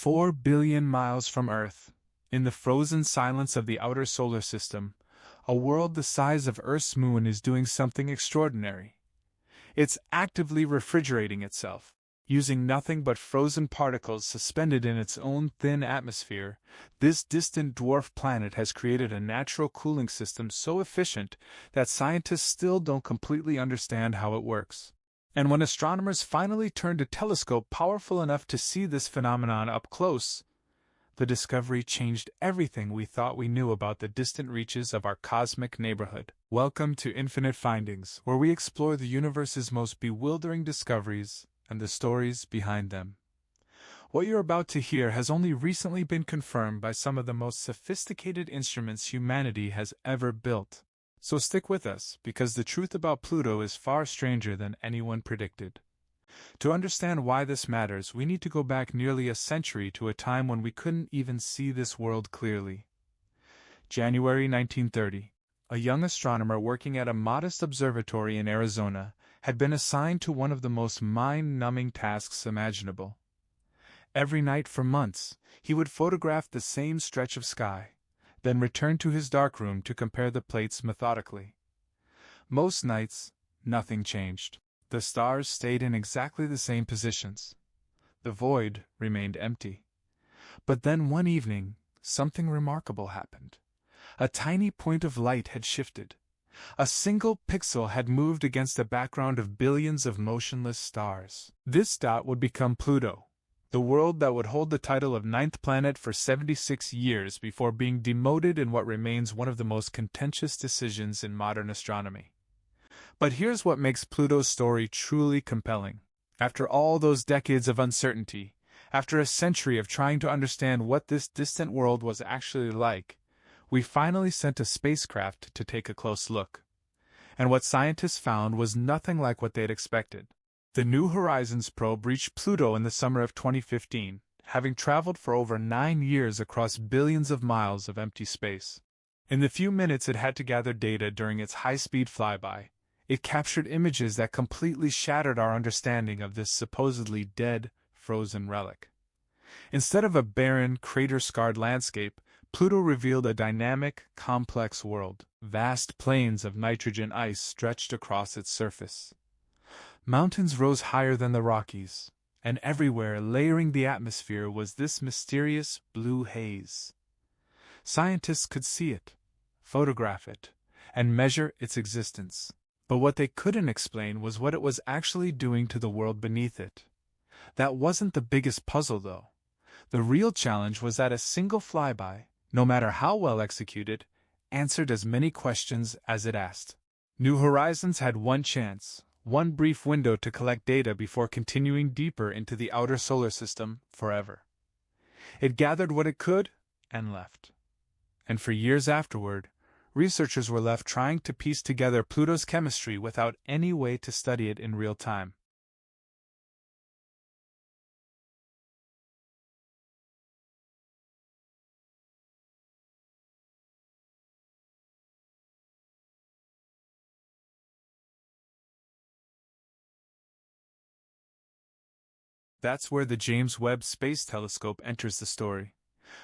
4 billion miles from Earth, in the frozen silence of the outer solar system, a world the size of Earth's moon is doing something extraordinary. It's actively refrigerating itself. Using nothing but frozen particles suspended in its own thin atmosphere, this distant dwarf planet has created a natural cooling system so efficient that scientists still don't completely understand how it works. And when astronomers finally turned a telescope powerful enough to see this phenomenon up close, the discovery changed everything we thought we knew about the distant reaches of our cosmic neighborhood. Welcome to Infinite Findings, where we explore the universe's most bewildering discoveries and the stories behind them. What you're about to hear has only recently been confirmed by some of the most sophisticated instruments humanity has ever built. So stick with us, because the truth about Pluto is far stranger than anyone predicted. To understand why this matters, we need to go back nearly a century to a time when we couldn't even see this world clearly. January 1930. A young astronomer working at a modest observatory in Arizona had been assigned to one of the most mind-numbing tasks imaginable. Every night for months, he would photograph the same stretch of sky, then return to his darkroom to compare the plates methodically. Most nights, nothing changed. The stars stayed in exactly the same positions. The void remained empty. But then one evening, something remarkable happened. A tiny point of light had shifted. A single pixel had moved against a background of billions of motionless stars. This dot would become Pluto, the world that would hold the title of ninth planet for 76 years before being demoted in what remains one of the most contentious decisions in modern astronomy. But here's what makes Pluto's story truly compelling. After all those decades of uncertainty, after a century of trying to understand what this distant world was actually like, we finally sent a spacecraft to take a close look. And what scientists found was nothing like what they'd expected. The New Horizons probe reached Pluto in the summer of 2015, having traveled for over 9 years across billions of miles of empty space. In the few minutes it had to gather data during its high-speed flyby, it captured images that completely shattered our understanding of this supposedly dead, frozen relic. Instead of a barren, crater-scarred landscape, Pluto revealed a dynamic, complex world. Vast plains of nitrogen ice stretched across its surface. Mountains rose higher than the Rockies, and everywhere layering the atmosphere was this mysterious blue haze. Scientists could see it, photograph it, and measure its existence. But what they couldn't explain was what it was actually doing to the world beneath it. That wasn't the biggest puzzle, though. The real challenge was that a single flyby, no matter how well executed, answered as many questions as it asked. New Horizons had one chance, one brief window to collect data before continuing deeper into the outer solar system forever. It gathered what it could and left. And for years afterward, researchers were left trying to piece together Pluto's chemistry without any way to study it in real time. That's where the James Webb Space Telescope enters the story.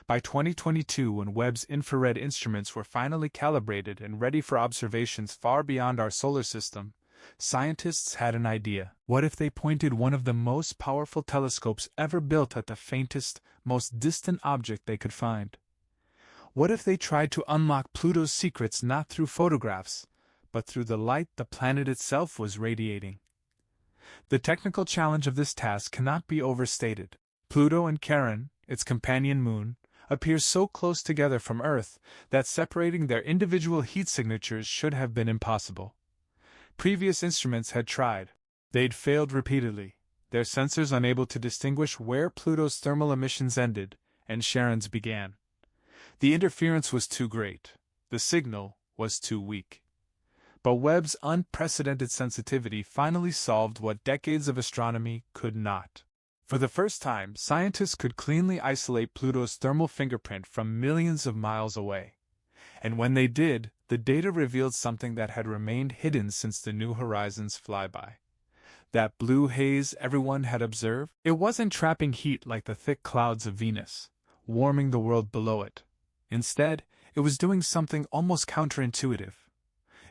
By 2022, when Webb's infrared instruments were finally calibrated and ready for observations far beyond our solar system, scientists had an idea. What if they pointed one of the most powerful telescopes ever built at the faintest, most distant object they could find? What if they tried to unlock Pluto's secrets not through photographs, but through the light the planet itself was radiating? The technical challenge of this task cannot be overstated. Pluto and Charon, its companion moon, appear so close together from Earth that separating their individual heat signatures should have been impossible. Previous instruments had tried. They'd failed repeatedly, their sensors unable to distinguish where Pluto's thermal emissions ended and Charon's began. The interference was too great. The signal was too weak. But Webb's unprecedented sensitivity finally solved what decades of astronomy could not. For the first time, scientists could cleanly isolate Pluto's thermal fingerprint from millions of miles away. And when they did, the data revealed something that had remained hidden since the New Horizons flyby. That blue haze everyone had observed? It wasn't trapping heat like the thick clouds of Venus, warming the world below it. Instead, it was doing something almost counterintuitive.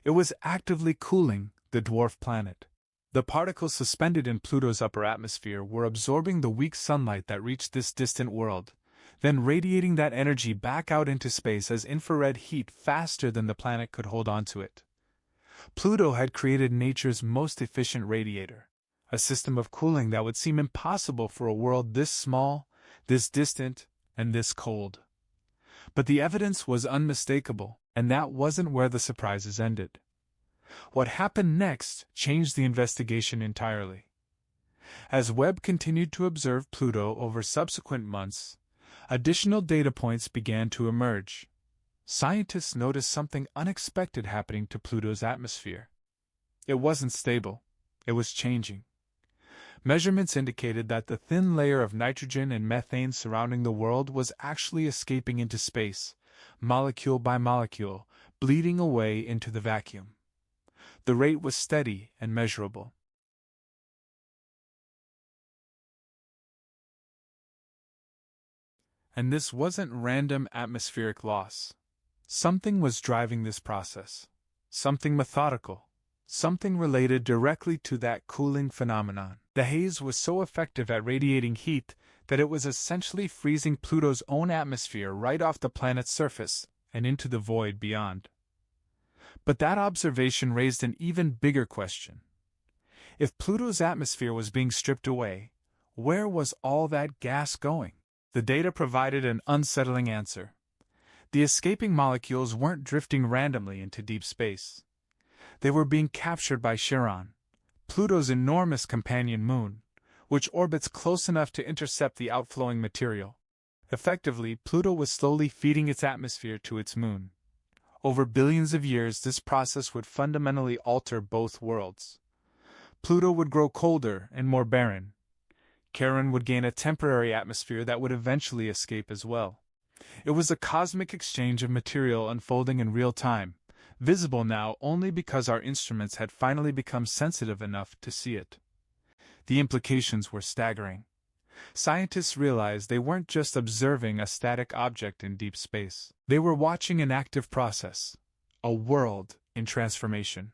It was actively cooling the dwarf planet. The particles suspended in Pluto's upper atmosphere were absorbing the weak sunlight that reached this distant world, then radiating that energy back out into space as infrared heat faster than the planet could hold on to it. Pluto had created nature's most efficient radiator, a system of cooling that would seem impossible for a world this small, this distant, and this cold. But the evidence was unmistakable, and that wasn't where the surprises ended. What happened next changed the investigation entirely. As Webb continued to observe Pluto over subsequent months, additional data points began to emerge. Scientists noticed something unexpected happening to Pluto's atmosphere. It wasn't stable, it was changing. Measurements indicated that the thin layer of nitrogen and methane surrounding the world was actually escaping into space, molecule by molecule, bleeding away into the vacuum. The rate was steady and measurable. And this wasn't random atmospheric loss. Something was driving this process. Something methodical. Something related directly to that cooling phenomenon. The haze was so effective at radiating heat that it was essentially freezing Pluto's own atmosphere right off the planet's surface and into the void beyond. But that observation raised an even bigger question. If Pluto's atmosphere was being stripped away, where was all that gas going? The data provided an unsettling answer. The escaping molecules weren't drifting randomly into deep space. They were being captured by Charon, Pluto's enormous companion moon, which orbits close enough to intercept the outflowing material. Effectively, Pluto was slowly feeding its atmosphere to its moon. Over billions of years, this process would fundamentally alter both worlds. Pluto would grow colder and more barren. Charon would gain a temporary atmosphere that would eventually escape as well. It was a cosmic exchange of material unfolding in real time, visible now only because our instruments had finally become sensitive enough to see it. The implications were staggering. Scientists realized they weren't just observing a static object in deep space. They were watching an active process, a world in transformation.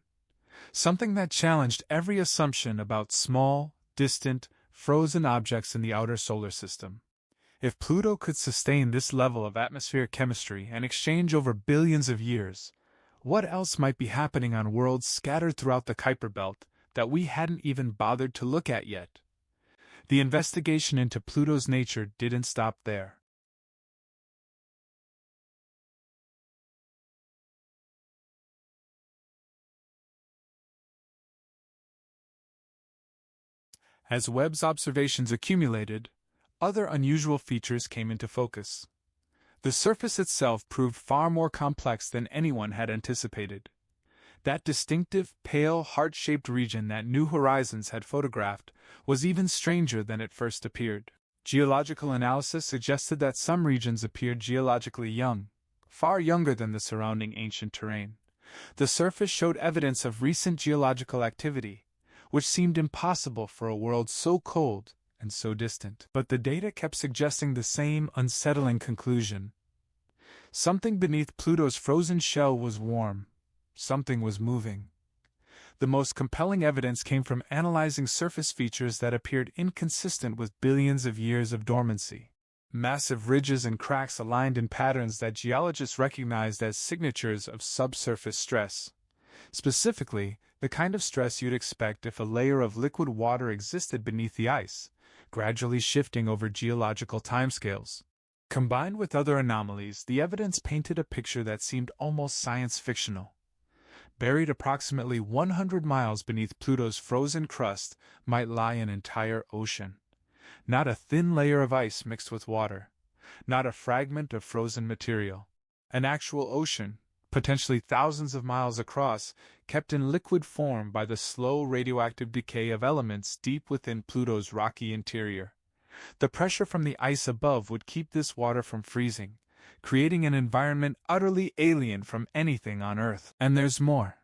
Something that challenged every assumption about small, distant, frozen objects in the outer solar system. If Pluto could sustain this level of atmospheric chemistry and exchange over billions of years, what else might be happening on worlds scattered throughout the Kuiper Belt that we hadn't even bothered to look at yet? The investigation into Pluto's nature didn't stop there. As Webb's observations accumulated, other unusual features came into focus. The surface itself proved far more complex than anyone had anticipated. That distinctive, pale, heart-shaped region that New Horizons had photographed was even stranger than it first appeared. Geological analysis suggested that some regions appeared geologically young, far younger than the surrounding ancient terrain. The surface showed evidence of recent geological activity, which seemed impossible for a world so cold and so distant. But the data kept suggesting the same unsettling conclusion. Something beneath Pluto's frozen shell was warm. Something was moving. The most compelling evidence came from analyzing surface features that appeared inconsistent with billions of years of dormancy. Massive ridges and cracks aligned in patterns that geologists recognized as signatures of subsurface stress. Specifically, the kind of stress you'd expect if a layer of liquid water existed beneath the ice, gradually shifting over geological timescales. Combined with other anomalies, the evidence painted a picture that seemed almost science-fictional. Buried approximately 100 miles beneath Pluto's frozen crust might lie an entire ocean. Not a thin layer of ice mixed with water. Not a fragment of frozen material. An actual ocean, potentially thousands of miles across, kept in liquid form by the slow radioactive decay of elements deep within Pluto's rocky interior. The pressure from the ice above would keep this water from freezing, creating an environment utterly alien from anything on Earth. And there's more.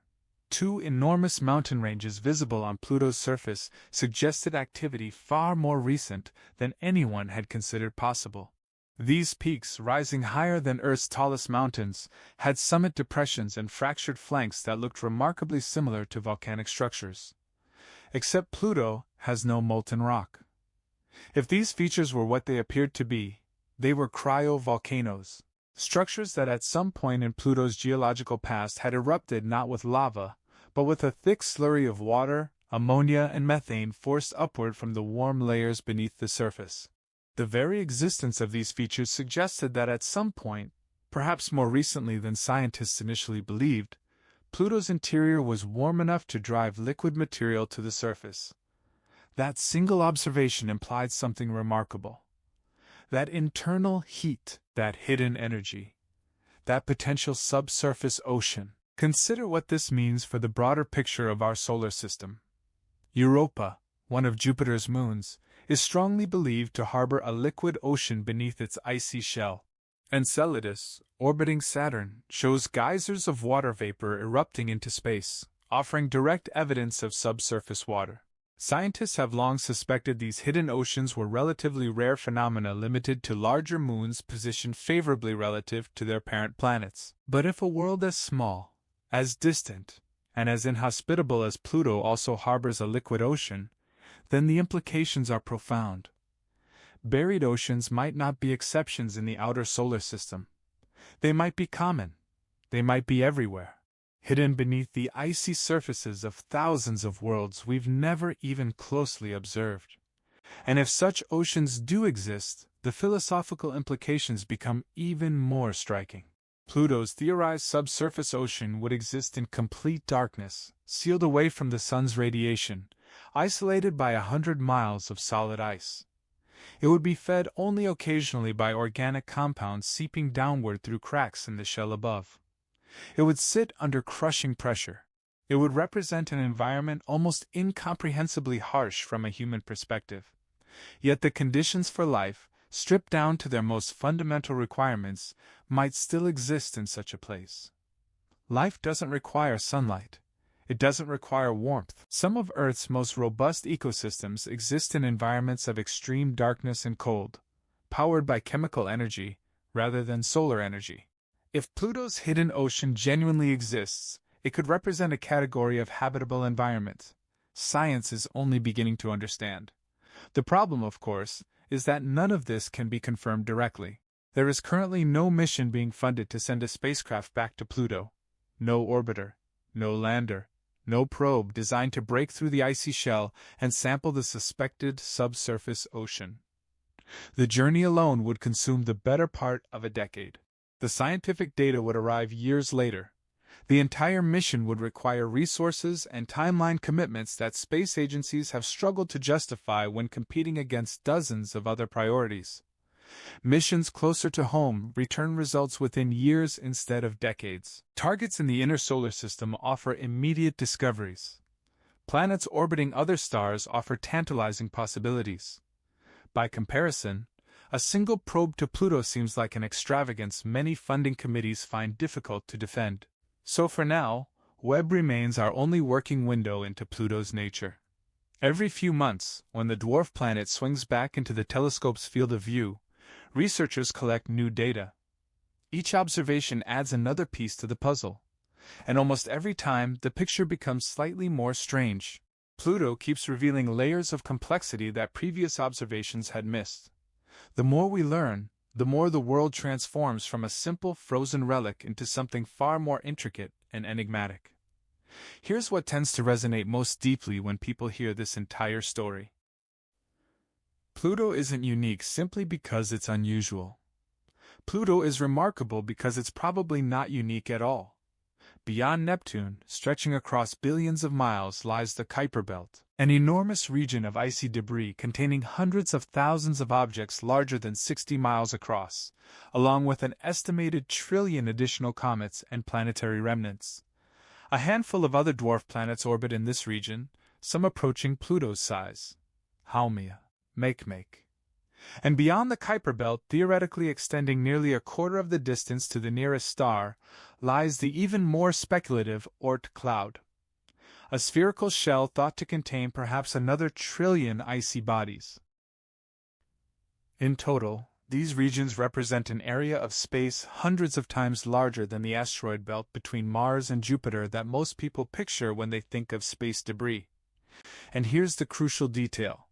Two enormous mountain ranges visible on Pluto's surface suggested activity far more recent than anyone had considered possible. These peaks, rising higher than Earth's tallest mountains, had summit depressions and fractured flanks that looked remarkably similar to volcanic structures. Except Pluto has no molten rock. If these features were what they appeared to be, they were cryovolcanoes, structures that at some point in Pluto's geological past had erupted not with lava, but with a thick slurry of water, ammonia, and methane forced upward from the warm layers beneath the surface. The very existence of these features suggested that at some point, perhaps more recently than scientists initially believed, Pluto's interior was warm enough to drive liquid material to the surface. That single observation implied something remarkable. That internal heat, that hidden energy, that potential subsurface ocean. Consider what this means for the broader picture of our solar system. Europa, one of Jupiter's moons, is strongly believed to harbor a liquid ocean beneath its icy shell. Enceladus, orbiting Saturn, shows geysers of water vapor erupting into space, offering direct evidence of subsurface water. Scientists have long suspected these hidden oceans were relatively rare phenomena limited to larger moons positioned favorably relative to their parent planets. But if a world as small, as distant, and as inhospitable as Pluto also harbors a liquid ocean, then the implications are profound. Buried oceans might not be exceptions in the outer solar system. They might be common. They might be everywhere, hidden beneath the icy surfaces of thousands of worlds we've never even closely observed. And if such oceans do exist, the philosophical implications become even more striking. Pluto's theorized subsurface ocean would exist in complete darkness, sealed away from the sun's radiation, isolated by 100 miles of solid ice. It would be fed only occasionally by organic compounds seeping downward through cracks in the shell above. It would sit under crushing pressure. It would represent an environment almost incomprehensibly harsh from a human perspective. Yet the conditions for life, stripped down to their most fundamental requirements, might still exist in such a place. Life doesn't require sunlight. It doesn't require warmth. Some of Earth's most robust ecosystems exist in environments of extreme darkness and cold, powered by chemical energy rather than solar energy. If Pluto's hidden ocean genuinely exists, it could represent a category of habitable environment science is only beginning to understand. The problem, of course, is that none of this can be confirmed directly. There is currently no mission being funded to send a spacecraft back to Pluto. No orbiter, no lander, no probe designed to break through the icy shell and sample the suspected subsurface ocean. The journey alone would consume the better part of a decade. The scientific data would arrive years later. The entire mission would require resources and timeline commitments that space agencies have struggled to justify when competing against dozens of other priorities. Missions closer to home return results within years instead of decades. Targets in the inner solar system offer immediate discoveries. Planets orbiting other stars offer tantalizing possibilities. By comparison, a single probe to Pluto seems like an extravagance many funding committees find difficult to defend. So for now, Webb remains our only working window into Pluto's nature. Every few months, when the dwarf planet swings back into the telescope's field of view, researchers collect new data. Each observation adds another piece to the puzzle, and almost every time the picture becomes slightly more strange. Pluto keeps revealing layers of complexity that previous observations had missed. The more we learn, the more the world transforms from a simple frozen relic into something far more intricate and enigmatic. Here's what tends to resonate most deeply when people hear this entire story. Pluto isn't unique simply because it's unusual. Pluto is remarkable because it's probably not unique at all. Beyond Neptune, stretching across billions of miles, lies the Kuiper Belt, an enormous region of icy debris containing hundreds of thousands of objects larger than 60 miles across, along with an estimated trillion additional comets and planetary remnants. A handful of other dwarf planets orbit in this region, some approaching Pluto's size. Haumea, Makemake. And beyond the Kuiper Belt, theoretically extending nearly a quarter of the distance to the nearest star, lies the even more speculative Oort cloud. a spherical shell thought to contain perhaps another trillion icy bodies. In total, these regions represent an area of space hundreds of times larger than the asteroid belt between Mars and Jupiter that most people picture when they think of space debris. And here's the crucial detail.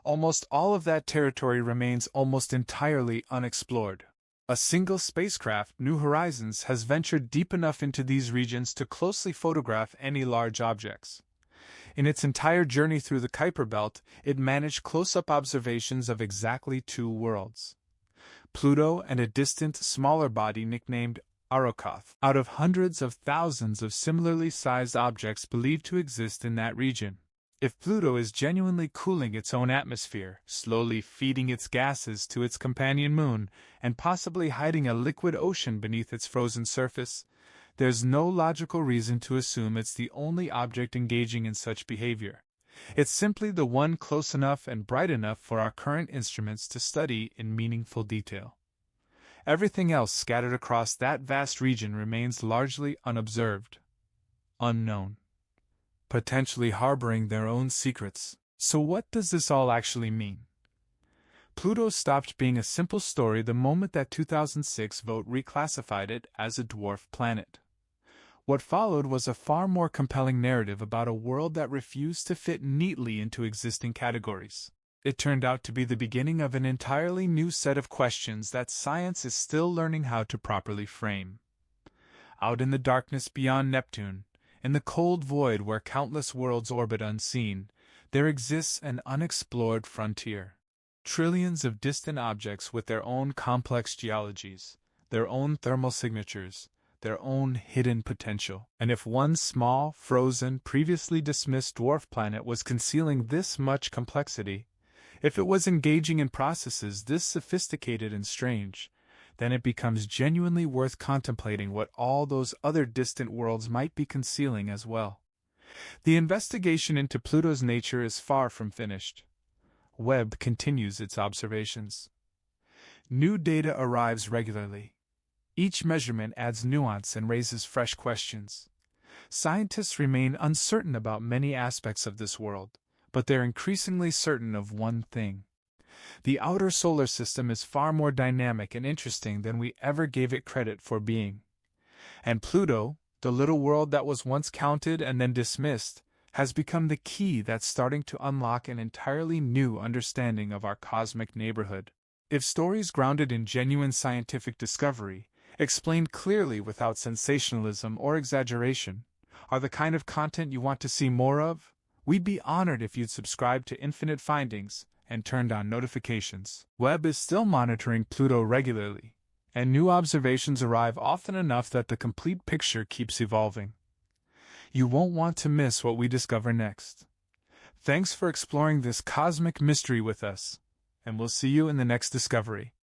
Almost all of that territory remains almost entirely unexplored. A single spacecraft, New Horizons, has ventured deep enough into these regions to closely photograph any large objects. In its entire journey through the Kuiper Belt, it managed close-up observations of exactly 2 worlds: Pluto and a distant, smaller body nicknamed Arrokoth, out of hundreds of thousands of similarly sized objects believed to exist in that region. If Pluto is genuinely cooling its own atmosphere, slowly feeding its gases to its companion moon, and possibly hiding a liquid ocean beneath its frozen surface, there's no logical reason to assume it's the only object engaging in such behavior. It's simply the one close enough and bright enough for our current instruments to study in meaningful detail. Everything else scattered across that vast region remains largely unobserved, unknown, potentially harboring their own secrets. So what does this all actually mean? Pluto stopped being a simple story the moment that 2006 vote reclassified it as a dwarf planet. What followed was a far more compelling narrative about a world that refused to fit neatly into existing categories. It turned out to be the beginning of an entirely new set of questions that science is still learning how to properly frame. Out in the darkness beyond Neptune, in the cold void where countless worlds orbit unseen, there exists an unexplored frontier. Trillions of distant objects with their own complex geologies, their own thermal signatures, their own hidden potential. And if one small, frozen, previously dismissed dwarf planet was concealing this much complexity, if it was engaging in processes this sophisticated and strange, then it becomes genuinely worth contemplating what all those other distant worlds might be concealing as well. The investigation into Pluto's nature is far from finished. Webb continues its observations. New data arrives regularly. Each measurement adds nuance and raises fresh questions. Scientists remain uncertain about many aspects of this world, but they're increasingly certain of one thing. The outer solar system is far more dynamic and interesting than we ever gave it credit for being. And Pluto, the little world that was once counted and then dismissed, has become the key that's starting to unlock an entirely new understanding of our cosmic neighborhood. If stories grounded in genuine scientific discovery, explained clearly without sensationalism or exaggeration, are the kind of content you want to see more of, we'd be honored if you'd subscribe to Infinite Findings and turned on notifications. Webb is still monitoring Pluto regularly, and new observations arrive often enough that the complete picture keeps evolving. You won't want to miss what we discover next. Thanks for exploring this cosmic mystery with us, and we'll see you in the next discovery.